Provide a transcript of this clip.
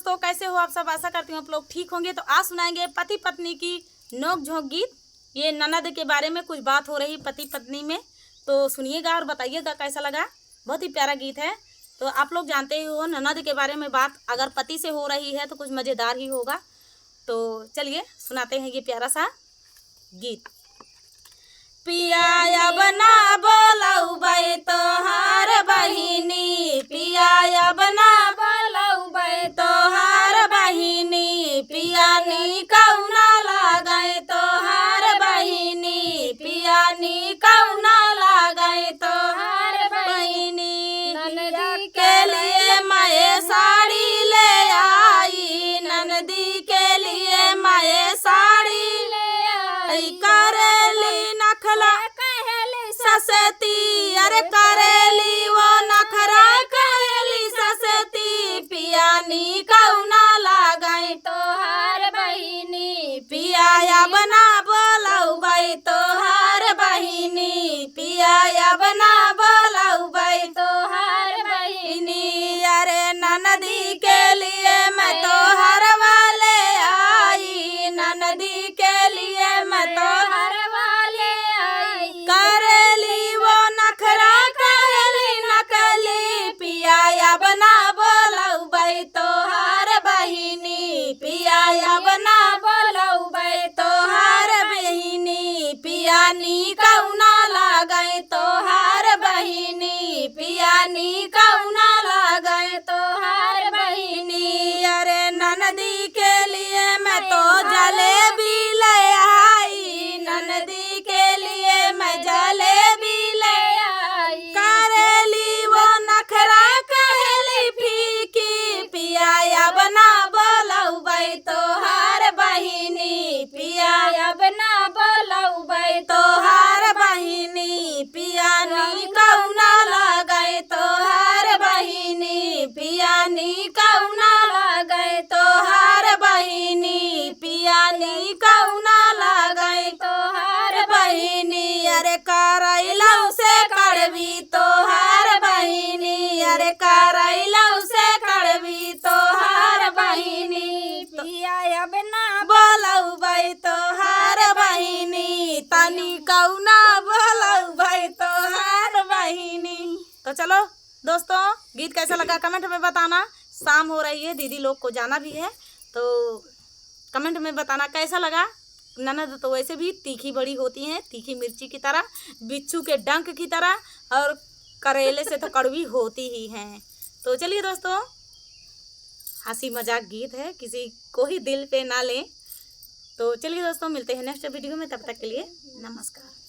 दोस्तों, कैसे हो आप सब? आशा करती हूँ आप लोग ठीक होंगे। तो आज सुनाएंगे पति पत्नी की नोक झोंक गीत। ये ननद के बारे में कुछ बात हो रही पति पत्नी में, तो सुनिएगा और बताइएगा कैसा लगा। बहुत ही प्यारा गीत है। तो आप लोग जानते ही हो ननद के बारे में बात अगर पति से हो रही है तो कुछ मज़ेदार ही होगा। तो चलिए सुनाते हैं ये प्यारा सा गीत। पिया बना बोलऊ बै तोहार बहिनी, पिया बना बोलऊ बै तोहार बहिनी, पिया नी कौना लागै तोहार बहिनी, पिया नी कौना लागै तोहार बहिनी। ननदी के लिए मैं साड़ी ले आई, ननदी के लिए मैं साड़ी ले आई, करेली नखला कहली ससती, अरे करेली वो नखरा कहली ससती, पिया नी कौना लागै तोहार बहिनी, पिया बना बोलऊ बै तोहार बहिनी, पिया बना बोलऊ बै तोहार बहिनी। अरे ननदी के लिए मैं तोहर वाले आई, ननदी के लिए मैं तोहर वाले आई, करेली वो नखरा कहली नकली, पिया बना बोलऊ बै तोहार बहिनी, पिया बना बोलऊ बै तोहार बहिनी, पिया नी कौना लागै तोहार बहिनी, पिया नी कौना लागै तोहार बहिनी। अरे ननदी के लिए मैं तो जलेबी ले आई, ननदी के लिए मैं जलेबी ले आई, करेली वो नखरा कहली फीकी, पिया बना बोलऊ बै तोहार बहिनी, पिया बना बोलऊ बै तोहार बहिनी, पिया नी कौना लागै तोहार बहिनी, पिया नी कौना लागै तोहार बहिनी, पिया नी कौना लागै तोहार बहिनी। अरे करैलऊ से कड़वी तोहार बहिनी, अरे करैलऊ से कड़वी तोहार बहिनी, पिया बना बोलऊ बै तोहार बहिनी, तनी कौना बोलऊ बै तोहार बहिनी। तो चलो दोस्तों, गीत कैसा लगा कमेंट में बताना। शाम हो रही है, दीदी लोग को जाना भी है, तो कमेंट में बताना कैसा लगा। ननद तो वैसे भी तीखी बड़ी होती हैं, तीखी मिर्ची की तरह, बिच्छू के डंक की तरह, और करेले से तो कड़वी होती ही हैं। तो चलिए दोस्तों, हंसी मजाक गीत है, किसी को ही दिल पे ना लें। तो चलिए दोस्तों, मिलते हैं नेक्स्ट वीडियो में, तब तक के लिए नमस्कार।